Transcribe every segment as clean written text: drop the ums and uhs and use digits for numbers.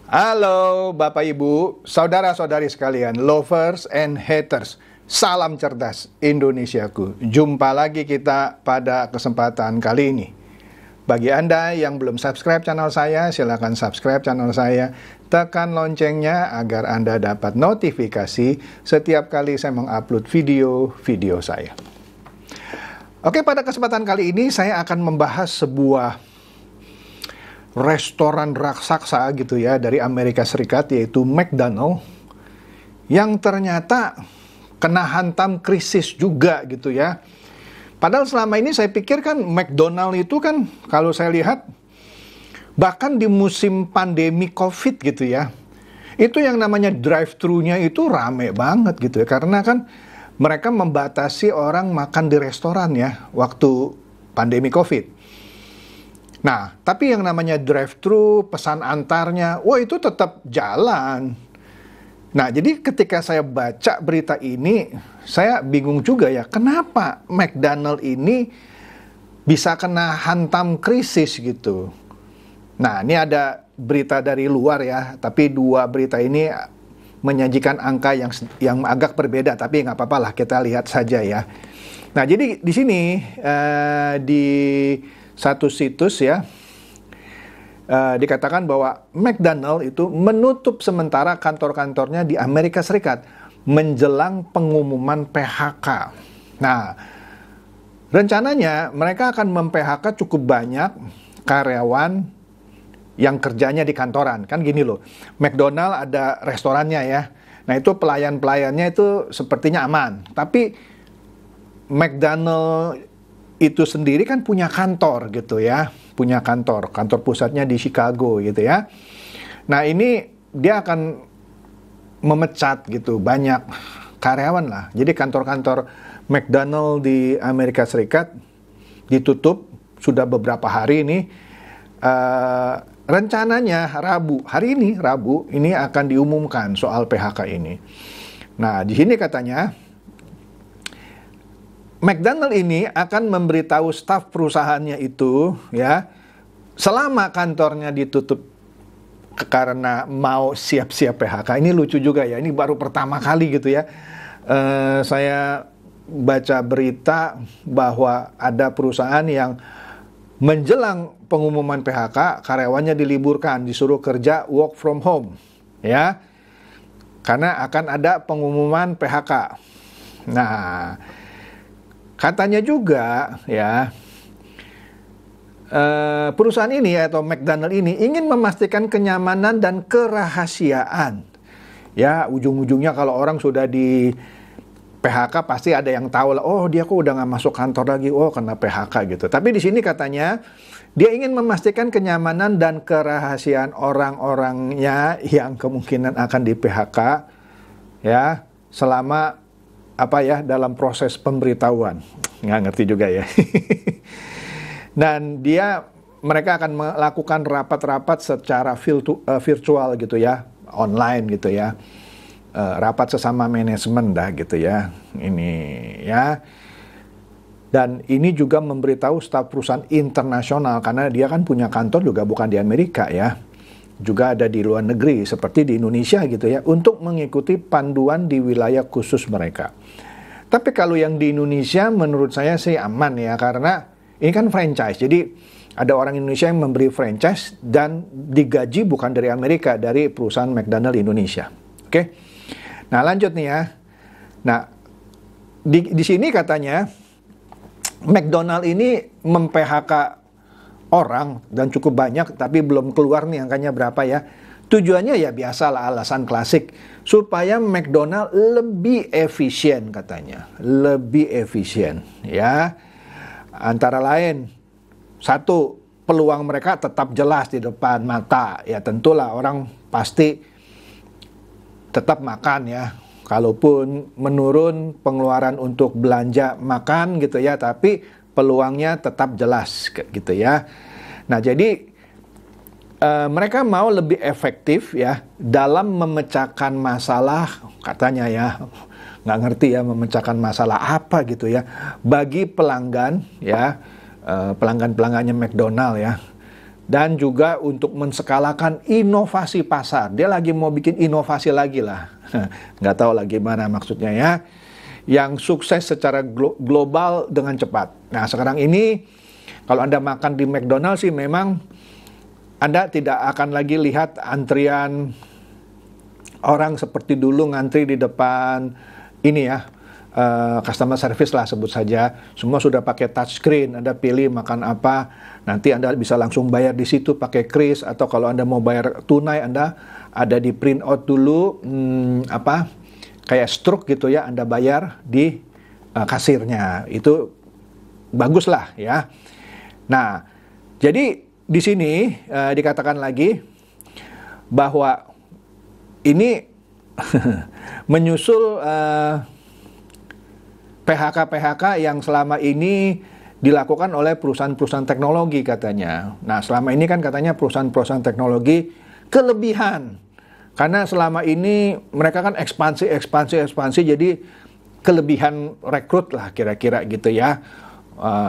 Halo Bapak Ibu, saudara-saudari sekalian, lovers and haters. Salam cerdas Indonesiaku. Jumpa lagi kita pada kesempatan kali ini. Bagi Anda yang belum subscribe channel saya, silakan subscribe channel saya. Tekan loncengnya agar Anda dapat notifikasi setiap kali saya mengupload video-video saya. Oke, pada kesempatan kali ini saya akan membahas sebuah restoran raksasa gitu ya dari Amerika Serikat, yaitu McDonald, yang ternyata kena hantam krisis juga gitu ya. Padahal selama ini saya pikir kan McDonald itu kan kalau saya lihat bahkan di musim pandemi COVID gitu ya, itu yang namanya drive-thru-nya itu rame banget gitu ya, karena kan mereka membatasi orang makan di restoran ya waktu pandemi COVID. Nah, tapi yang namanya drive-thru, pesan antarnya, wah itu tetap jalan. Nah, jadi ketika saya baca berita ini, saya bingung juga ya, kenapa McDonald ini bisa kena hantam krisis gitu. Nah, ini ada berita dari luar ya, tapi dua berita ini menyajikan angka yang agak berbeda, tapi nggak apa-apa lah, kita lihat saja ya. Nah, jadi di sini di satu situs ya, dikatakan bahwa McDonald itu menutup sementara kantor-kantornya di Amerika Serikat menjelang pengumuman PHK. Nah, rencananya mereka akan mem-PHK cukup banyak karyawan yang kerjanya di kantoran. Kan gini loh, McDonald ada restorannya ya. Nah, itu pelayan-pelayannya itu sepertinya aman. Tapi McDonald itu sendiri kan punya kantor gitu ya, punya kantor pusatnya di Chicago gitu ya. Nah, ini dia akan memecat gitu banyak karyawan lah. Jadi kantor-kantor McDonald di Amerika Serikat ditutup sudah beberapa hari ini. Rencananya hari ini Rabu ini akan diumumkan soal PHK ini. Nah, di sini katanya McDonald ini akan memberitahu staf perusahaannya itu ya, selama kantornya ditutup karena mau siap-siap PHK. Ini lucu juga ya, ini baru pertama kali gitu ya. Saya baca berita bahwa ada perusahaan yang menjelang pengumuman PHK, karyawannya diliburkan, disuruh kerja work from home ya, karena akan ada pengumuman PHK. Nah, katanya juga ya, perusahaan ini atau McDonald ini ingin memastikan kenyamanan dan kerahasiaan. Ya, ujung-ujungnya kalau orang sudah di PHK pasti ada yang tahu lah, oh dia kok udah nggak masuk kantor lagi, oh kena PHK gitu. Tapi di sini katanya dia ingin memastikan kenyamanan dan kerahasiaan orang-orangnya yang kemungkinan akan di PHK ya, selama dalam proses pemberitahuan. Nggak ngerti juga ya. Dan mereka akan melakukan rapat-rapat secara virtual gitu ya, online gitu ya. Rapat sesama manajemen dah gitu ya. Ini ya. Dan ini juga memberitahu staf perusahaan internasional, karena dia kan punya kantor juga bukan di Amerika ya. Juga ada di luar negeri seperti di Indonesia gitu ya, untuk mengikuti panduan di wilayah khusus mereka. Tapi kalau yang di Indonesia menurut saya sih aman ya, karena ini kan franchise. Jadi ada orang Indonesia yang memberi franchise dan digaji bukan dari Amerika, dari perusahaan McDonald Indonesia. Oke. Nah, lanjut nih ya. Nah, di sini katanya McDonald ini mem-PHK orang dan cukup banyak, tapi belum keluar nih angkanya berapa ya. Tujuannya ya biasalah, alasan klasik, supaya McDonald lebih efisien katanya. Lebih efisien ya. Antara lain, satu, peluang mereka tetap jelas di depan mata. Ya tentulah orang pasti tetap makan ya. Kalaupun menurun pengeluaran untuk belanja makan gitu ya, tapi peluangnya tetap jelas gitu ya. Nah, jadi mereka mau lebih efektif ya dalam memecahkan masalah, katanya ya. Nggak ngerti ya memecahkan masalah apa gitu ya bagi pelanggan ya, pelanggan-pelanggannya McDonald ya. dan juga untuk menskalakan inovasi pasar. Dia lagi mau bikin inovasi lagi lah. Nggak tahu lagi mana maksudnya ya. Yang sukses secara global dengan cepat. Nah sekarang ini kalau Anda makan di McDonald's sih memang Anda tidak akan lagi lihat antrian orang seperti dulu ngantri di depan ini ya, customer service lah sebut saja. Semua sudah pakai touchscreen. Anda pilih makan apa, nanti Anda bisa langsung bayar di situ pakai kris, atau kalau Anda mau bayar tunai Anda ada di print out dulu kayak stroke gitu ya, Anda bayar di kasirnya. Itu bagus lah ya. Nah, jadi di sini dikatakan lagi bahwa ini menyusul PHK-PHK yang selama ini dilakukan oleh perusahaan-perusahaan teknologi katanya. Nah, selama ini kan katanya perusahaan-perusahaan teknologi kelebihan. Karena selama ini mereka kan ekspansi, jadi kelebihan rekrut lah kira-kira gitu ya.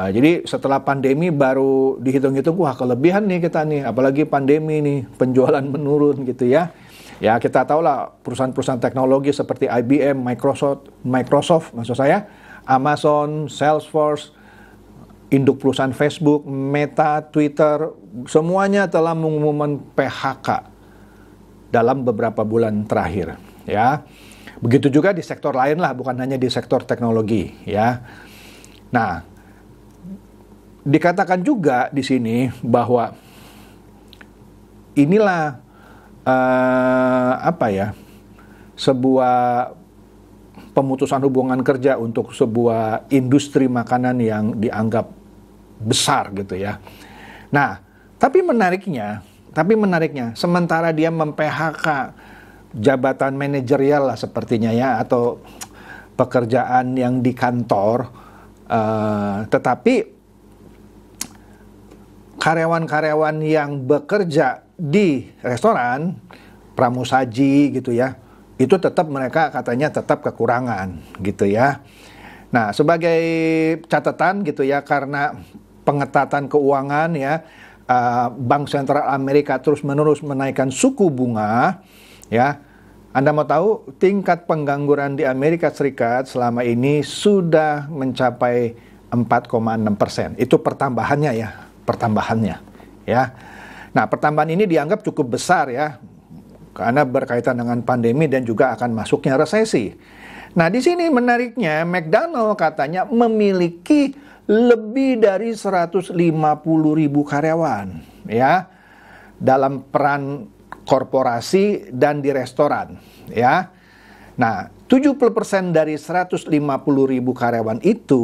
Jadi setelah pandemi baru dihitung-hitung, wah kelebihan nih kita nih, apalagi pandemi nih, penjualan menurun gitu ya. Ya kita tahu lah perusahaan-perusahaan teknologi seperti IBM, Microsoft maksud saya, Amazon, Salesforce, induk perusahaan Facebook, Meta, Twitter, semuanya telah mengumumkan PHK dalam beberapa bulan terakhir ya. Begitu juga di sektor lain lah, bukan hanya di sektor teknologi ya. Nah, dikatakan juga di sini bahwa inilah sebuah pemutusan hubungan kerja untuk sebuah industri makanan yang dianggap besar gitu ya. Nah, tapi menariknya, sementara dia mem-PHK jabatan manajerial lah sepertinya ya, atau pekerjaan yang di kantor, tetapi karyawan-karyawan yang bekerja di restoran, pramusaji gitu ya, itu tetap mereka katanya tetap kekurangan gitu ya. Nah, sebagai catatan gitu ya, karena pengetatan keuangan ya, Bank Sentral Amerika terus-menerus menaikkan suku bunga ya. Anda mau tahu tingkat pengangguran di Amerika Serikat selama ini sudah mencapai 4,6%. Itu pertambahannya ya. Nah, pertambahan ini dianggap cukup besar ya, karena berkaitan dengan pandemi dan juga akan masuknya resesi. Nah, di sini menariknya McDonald katanya memiliki lebih dari 150.000 karyawan ya, dalam peran korporasi dan di restoran ya. Nah, 70% dari 150.000 karyawan itu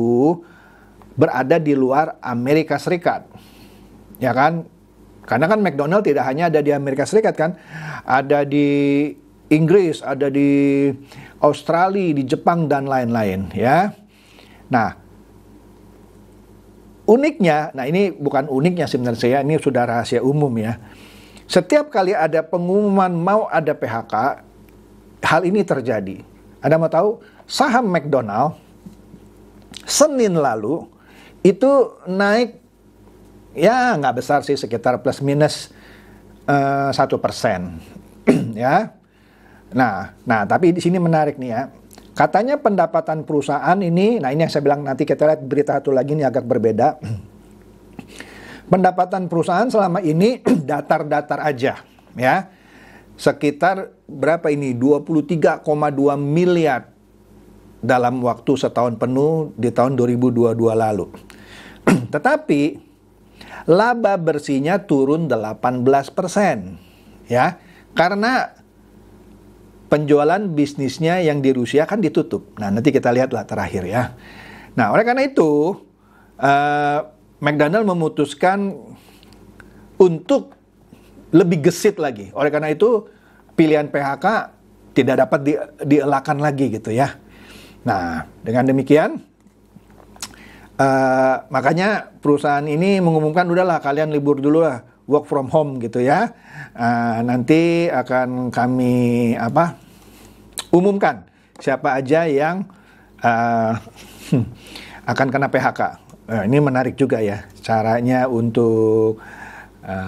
berada di luar Amerika Serikat. Ya kan? Karena kan McDonald tidak hanya ada di Amerika Serikat kan, ada di Inggris, ada di Australia, di Jepang dan lain-lain ya. Nah, uniknya, nah ini bukan uniknya sebenarnya, ini sudah rahasia umum ya. Setiap kali ada pengumuman mau ada PHK, hal ini terjadi. Anda mau tahu, saham McDonald Senin lalu itu naik ya nggak besar sih, sekitar plus minus 1% ya. Nah tapi di sini menarik nih ya. Katanya pendapatan perusahaan ini, nah ini yang saya bilang, nanti kita lihat berita satu lagi ini agak berbeda. Pendapatan perusahaan selama ini datar-datar aja ya. Sekitar berapa ini? 23,2 miliar dalam waktu setahun penuh di tahun 2022 lalu. Tetapi laba bersihnya turun 18% ya. Karena penjualan bisnisnya yang di Rusia kan ditutup. Nah, nanti kita lihatlah terakhir ya. Nah, oleh karena itu, McDonald memutuskan untuk lebih gesit lagi. Oleh karena itu, pilihan PHK tidak dapat dielakkan lagi gitu ya. Nah, dengan demikian, makanya perusahaan ini mengumumkan, udahlah kalian libur dulu lah, work from home gitu ya. Nanti akan kami umumkan siapa aja yang akan kena PHK. Ini menarik juga ya caranya untuk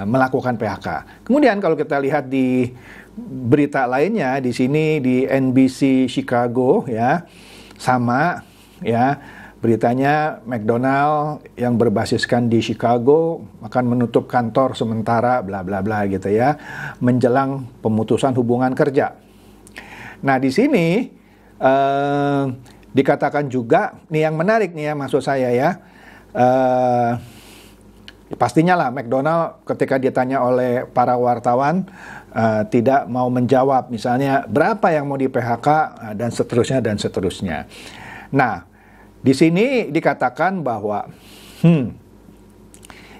melakukan PHK. Kemudian kalau kita lihat di berita lainnya di sini di NBC Chicago ya, sama ya, beritanya McDonald yang berbasiskan di Chicago akan menutup kantor sementara bla bla bla gitu ya, menjelang pemutusan hubungan kerja. Nah, di sini dikatakan juga, nih yang menarik nih ya, maksud saya ya, pastinya lah McDonald ketika ditanya oleh para wartawan tidak mau menjawab, misalnya berapa yang mau di PHK dan seterusnya dan seterusnya. Nah, di sini dikatakan bahwa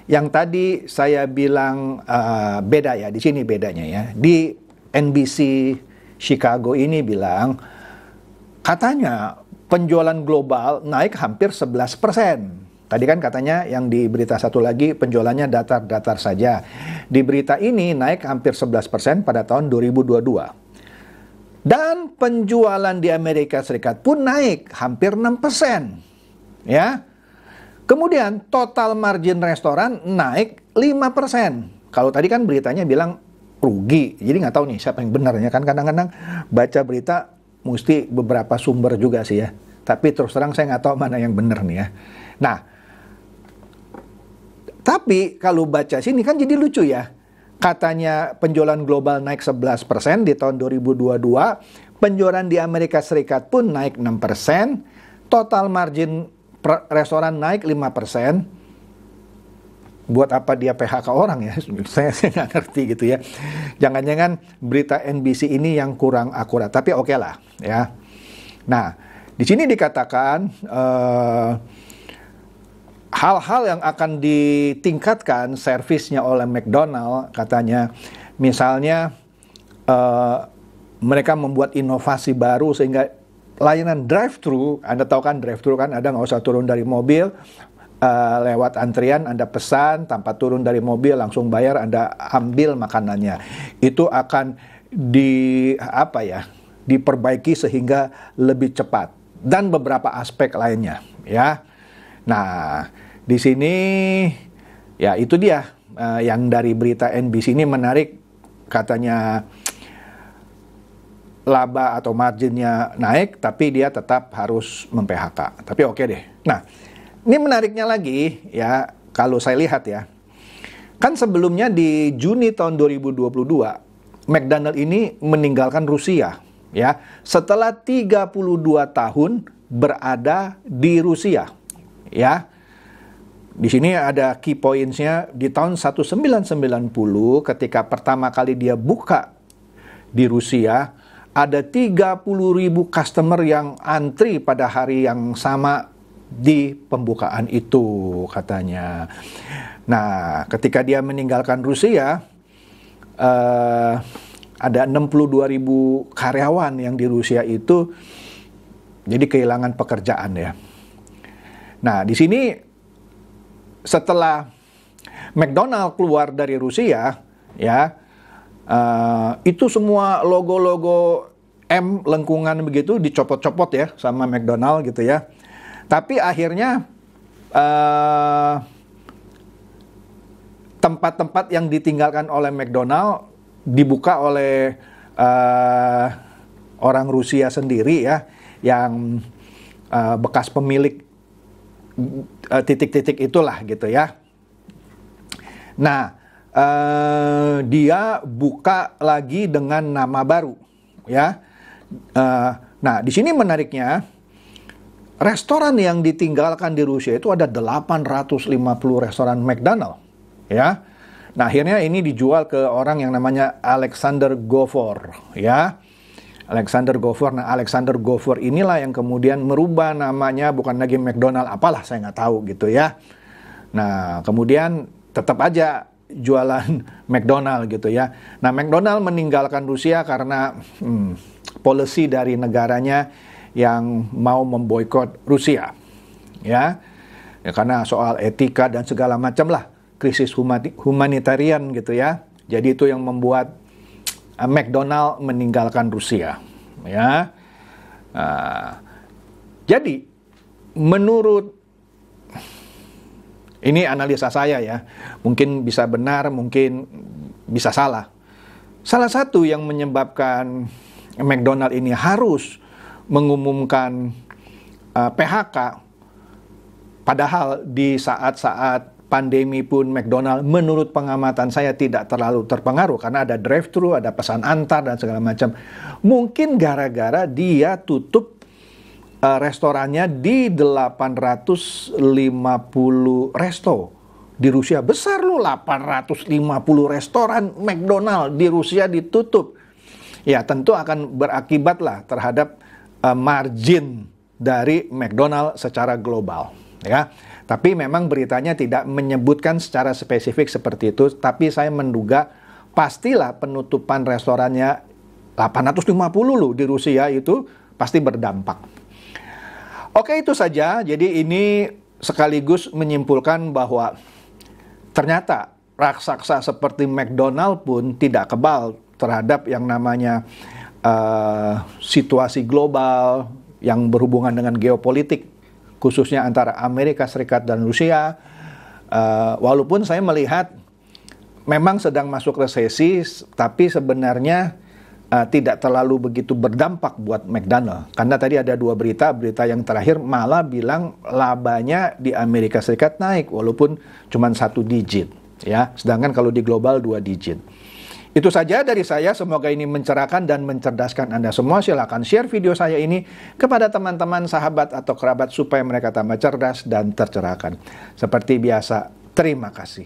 yang tadi saya bilang beda ya, di sini bedanya ya. Di NBC Chicago ini bilang katanya penjualan global naik hampir 11%. Tadi kan katanya yang di berita satu lagi penjualannya datar-datar saja. Di berita ini naik hampir 11% pada tahun 2022. Dan penjualan di Amerika Serikat pun naik hampir 6%. Ya. Kemudian total margin restoran naik 5%. Kalau tadi kan beritanya bilang rugi. Jadi nggak tahu nih siapa yang benarnya. Kan kadang-kadang baca berita mesti beberapa sumber juga sih ya. Tapi terus terang saya nggak tahu mana yang benar nih ya. Nah, tapi kalau baca sini kan jadi lucu ya. Katanya penjualan global naik 11% di tahun 2022. Penjualan di Amerika Serikat pun naik 6%. Total margin restoran naik 5%. Buat apa dia PHK orang ya? Saya nggak ngerti gitu ya. Jangan-jangan berita NBC ini yang kurang akurat. Tapi oke lah ya. Nah, di sini dikatakan hal-hal yang akan ditingkatkan servisnya oleh McDonald, katanya misalnya mereka membuat inovasi baru sehingga layanan drive-thru, Anda tahu kan drive-thru kan, Anda nggak usah turun dari mobil, lewat antrian Anda pesan, tanpa turun dari mobil langsung bayar, Anda ambil makanannya. Itu akan diperbaiki sehingga lebih cepat dan beberapa aspek lainnya ya. Nah, di sini ya itu dia yang dari berita NBC ini menarik, katanya laba atau marginnya naik tapi dia tetap harus mem-PHK. Tapi oke deh. Nah, ini menariknya lagi ya kalau saya lihat ya. Kan sebelumnya di Juni tahun 2022 McDonald ini meninggalkan Rusia ya setelah 32 tahun berada di Rusia. Ya, di sini ada key points-nya. Di tahun 1990 ketika pertama kali dia buka di Rusia, ada 30.000 customer yang antri pada hari yang sama di pembukaan itu katanya. Nah, ketika dia meninggalkan Rusia, ada 62.000 karyawan yang di Rusia itu jadi kehilangan pekerjaan ya. Nah, di sini setelah McDonald keluar dari Rusia, ya, itu semua logo-logo M lengkungan begitu dicopot-copot ya sama McDonald gitu ya. Tapi akhirnya tempat-tempat yang ditinggalkan oleh McDonald dibuka oleh orang Rusia sendiri ya, yang bekas pemilik titik-titik itulah gitu ya. Nah, dia buka lagi dengan nama baru ya. Nah, di sini menariknya restoran yang ditinggalkan di Rusia itu ada 850 restoran McDonald ya. Nah, akhirnya ini dijual ke orang yang namanya Alexander Govor ya. Alexander Govor. Nah, Alexander Govor inilah yang kemudian merubah namanya, bukan lagi McDonald, apalah saya nggak tahu gitu ya. Nah, kemudian tetap aja jualan McDonald gitu ya. Nah, McDonald meninggalkan Rusia karena policy dari negaranya yang mau memboikot Rusia ya. Ya karena soal etika dan segala macam lah, krisis humanitarian gitu ya. Jadi itu yang membuat McDonald meninggalkan Rusia ya. Jadi menurut Ini analisa saya ya. Mungkin bisa benar, mungkin bisa salah. Salah satu yang menyebabkan McDonald ini harus mengumumkan PHK, padahal di saat-saat pandemi pun McDonald menurut pengamatan saya tidak terlalu terpengaruh karena ada drive-thru, ada pesan antar dan segala macam. Mungkin gara-gara dia tutup restorannya di 850 resto di Rusia. Besar loh, 850 restoran McDonald di Rusia ditutup. Ya tentu akan berakibat lah terhadap margin dari McDonald secara global, ya. Tapi memang beritanya tidak menyebutkan secara spesifik seperti itu, tapi saya menduga pastilah penutupan restorannya 850 loh di Rusia itu pasti berdampak. Oke, itu saja. Jadi ini sekaligus menyimpulkan bahwa ternyata raksasa seperti McDonald pun tidak kebal terhadap yang namanya situasi global yang berhubungan dengan geopolitik, khususnya antara Amerika Serikat dan Rusia. Walaupun saya melihat memang sedang masuk resesi, tapi sebenarnya tidak terlalu begitu berdampak buat McDonald. Karena tadi ada dua berita yang terakhir malah bilang labanya di Amerika Serikat naik, walaupun cuma 1 digit, ya. Sedangkan kalau di global 2 digit. Itu saja dari saya, semoga ini mencerahkan dan mencerdaskan Anda semua. Silakan share video saya ini kepada teman-teman, sahabat, atau kerabat supaya mereka tambah cerdas dan tercerahkan. Seperti biasa, terima kasih.